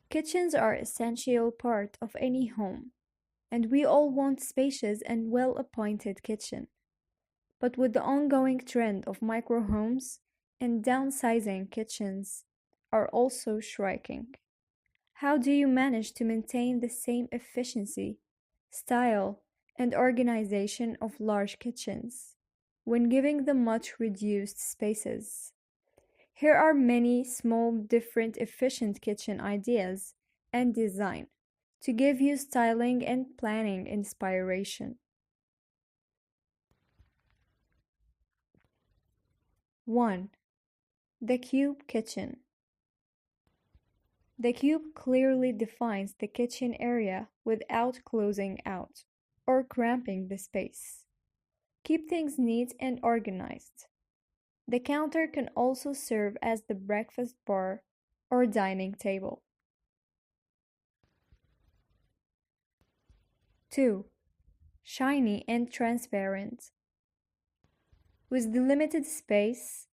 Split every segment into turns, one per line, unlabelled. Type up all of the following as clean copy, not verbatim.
Kitchens are an essential part of any home, and we all want spacious and well-appointed kitchen. But with the ongoing trend of micro homes and downsizing, kitchens are also shrinking. How do you manage to maintain the same efficiency, style, and organization of large kitchens when giving them much reduced spaces? Here are many small, different, efficient kitchen ideas and design to give you styling and planning inspiration. 1. The cube kitchen. The cube clearly defines the kitchen area without closing out or cramping the space. Keep things neat and organized. The counter can also serve as the breakfast bar or dining table. 2. Shiny and transparent. With the limited space,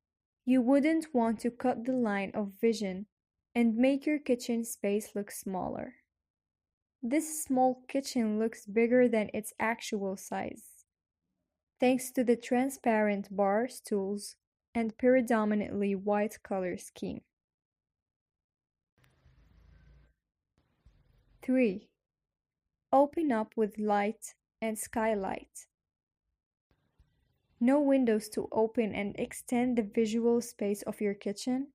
you wouldn't want to cut the line of vision and make your kitchen space look smaller. This small kitchen looks bigger than its actual size, thanks to the transparent bar stools and predominantly white color scheme. 3. Open up with light and skylight. No windows to open and extend the visual space of your kitchen?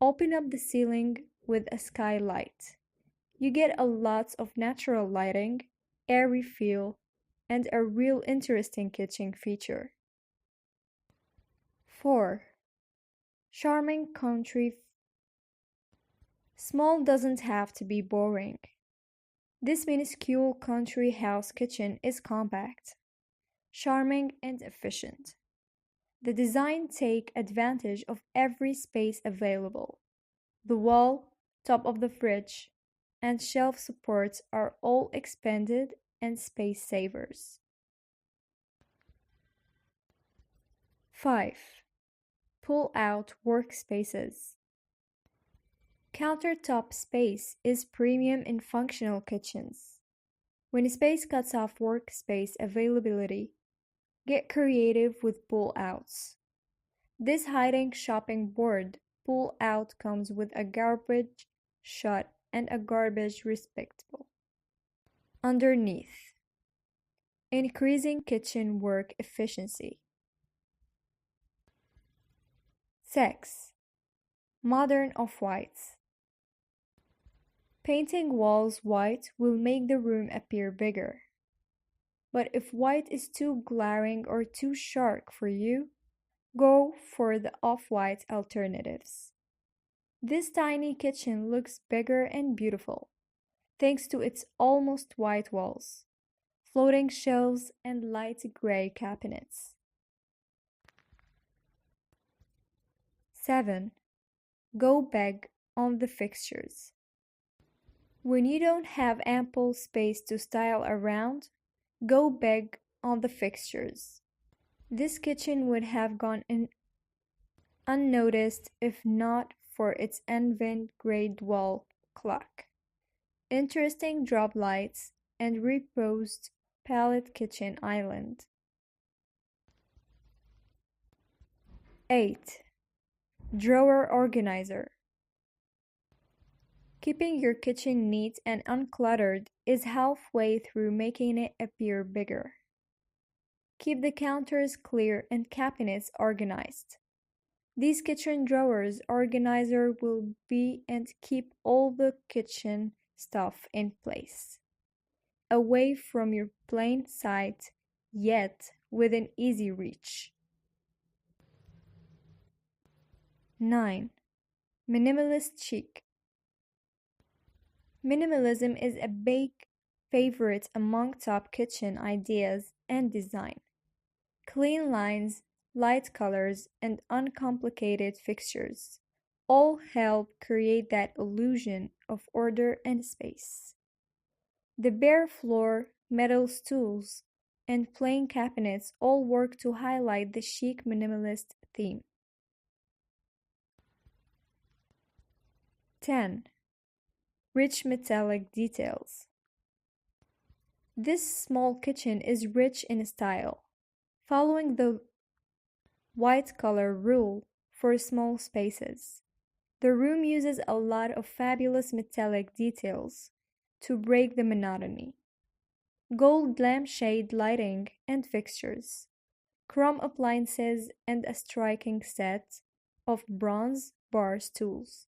Open up the ceiling with a skylight. You get a lot of natural lighting, airy feel, and a real interesting kitchen feature. 4. Charming country. Small doesn't have to be boring. This minuscule country house kitchen is compact, charming, and efficient. The design takes advantage of every space available. The wall, top of the fridge, and shelf supports are all expanded and space savers. 5. Pull-out workspaces. Countertop space is premium in functional kitchens. When space cuts off workspace availability, get creative with pull-outs. This hiding shopping board pull-out comes with a garbage shut and a garbage receptacle. Underneath. Increasing kitchen work efficiency. 6. Modern off-whites. Painting walls white will make the room appear bigger. But if white is too glaring or too sharp for you, go for the off-white alternatives. This tiny kitchen looks bigger and beautiful, thanks to its almost white walls, floating shelves, and light gray cabinets. 7. Go big on the fixtures. When you don't have ample space to style around, go big on the fixtures. This kitchen would have gone unnoticed if not for its avant-garde wall clock, interesting drop lights, and reposed palette kitchen island. 8. Drawer organizer. Keeping your kitchen neat and uncluttered is halfway through making it appear bigger. Keep the counters clear and cabinets organized. These kitchen drawers organizer will be and keep all the kitchen stuff in place, away from your plain sight, yet within easy reach. 9. Minimalist chic. Minimalism is a big favorite among top kitchen ideas and design. Clean lines, light colors, and uncomplicated fixtures all help create that illusion of order and space. The bare floor, metal stools, and plain cabinets all work to highlight the chic minimalist theme. 10. rich metallic details. This small kitchen is rich in style, following the white color rule for small spaces. The room uses a lot of fabulous metallic details to break the monotony. Gold lampshade lighting and fixtures, chrome appliances, and a striking set of bronze bar stools.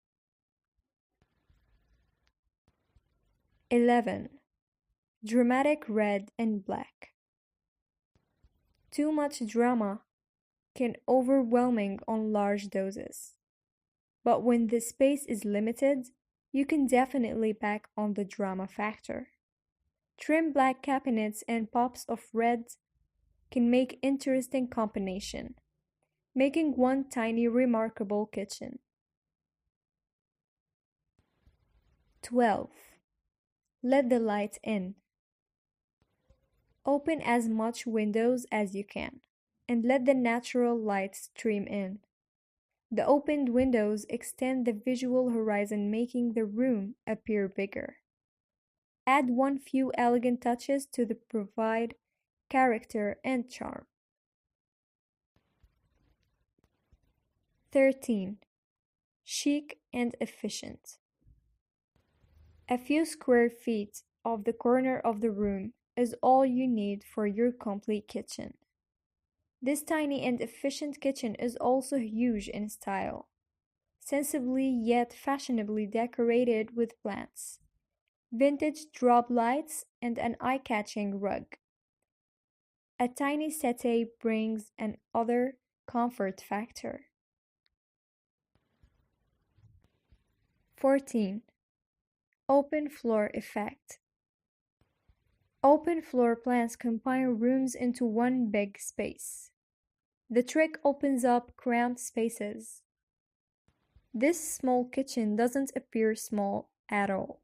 11. Dramatic red and black. Too much drama can overwhelming on large doses. But when the space is limited, you can definitely pack on the drama factor. Trim black cabinets and pops of red can make interesting combination, making one tiny remarkable kitchen. 12. Let the light in. Open as much windows as you can and let the natural light stream in. The opened windows extend the visual horizon, making the room appear bigger. Add one few elegant touches to provide character and charm. 13. Chic and efficient. A few square feet of the corner of the room is all you need for your complete kitchen. This tiny and efficient kitchen is also huge in style, sensibly yet fashionably decorated with plants, vintage drop lights, and an eye-catching rug. A tiny settee brings an other comfort factor. 14. Open floor effect. Open floor plans combine rooms into one big space. The trick opens up cramped spaces. This small kitchen doesn't appear small at all,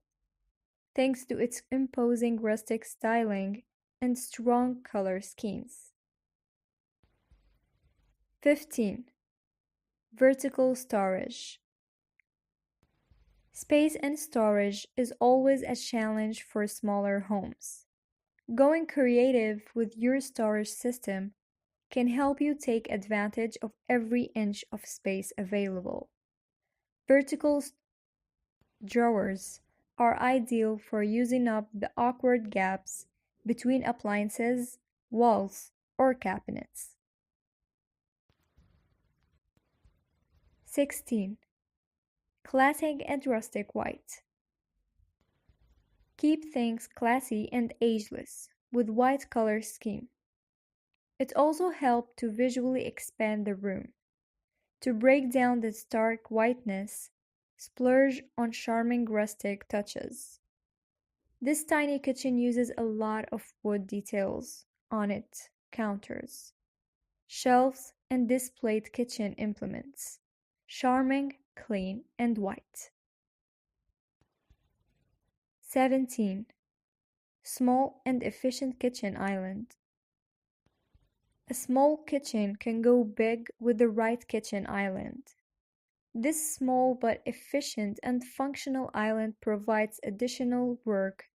thanks to its imposing rustic styling and strong color schemes. 15. Vertical storage. Space and storage is always a challenge for smaller homes. Going creative with your storage system can help you take advantage of every inch of space available. Vertical drawers are ideal for using up the awkward gaps between appliances, walls, or cabinets. 16. Classic and rustic white. Keep things classy and ageless with white color scheme. It also helps to visually expand the room. To break down the stark whiteness, splurge on charming rustic touches. This tiny kitchen uses a lot of wood details on its counters, shelves, and displayed kitchen implements. Charming, clean, and white. 17. Small and efficient kitchen island. A small kitchen can go big with the right kitchen island. This small but efficient and functional island provides additional work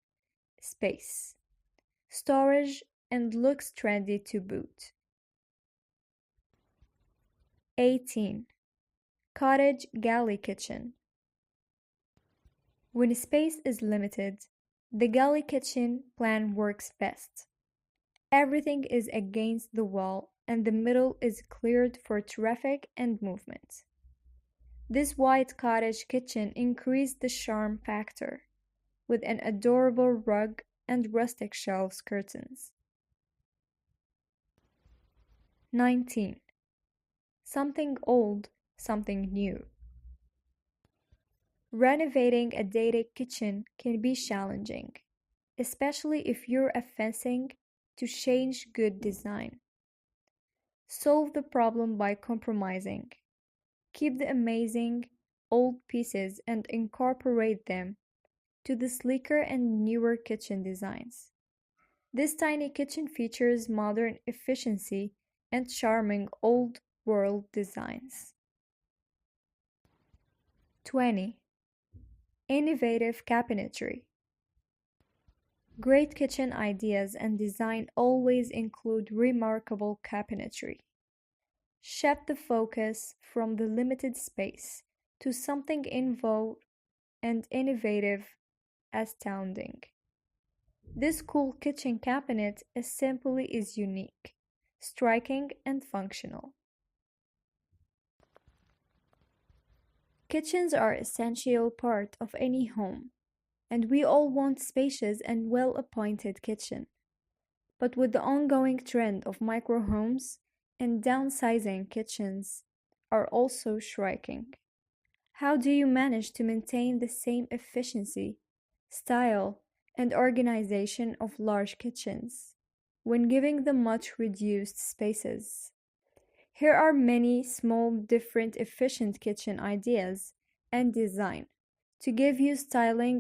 space, storage, and looks trendy to boot. 18. Cottage galley kitchen. When space is limited, the galley kitchen plan works best. Everything is against the wall and the middle is cleared for traffic and movement. This white cottage kitchen increased the charm factor with an adorable rug and rustic shelves curtains. 19. Something old, something new. Renovating a dated kitchen can be challenging, especially if you're offensive to change good design. Solve the problem by compromising. Keep the amazing old pieces and incorporate them to the sleeker and newer kitchen designs. This tiny kitchen features modern efficiency and charming old world designs. 20. Innovative cabinetry. Great kitchen ideas and design always include remarkable cabinetry. Shift the focus from the limited space to something involved and innovative, astounding. This cool kitchen cabinet simply is unique, striking, and functional. Kitchens are an essential part of any home, and we all want spacious and well-appointed kitchen. But with the ongoing trend of micro homes and downsizing, kitchens are also shrinking. How do you manage to maintain the same efficiency, style, and organization of large kitchens when giving them much reduced spaces? Here are many small, different, efficient kitchen ideas and design to give you styling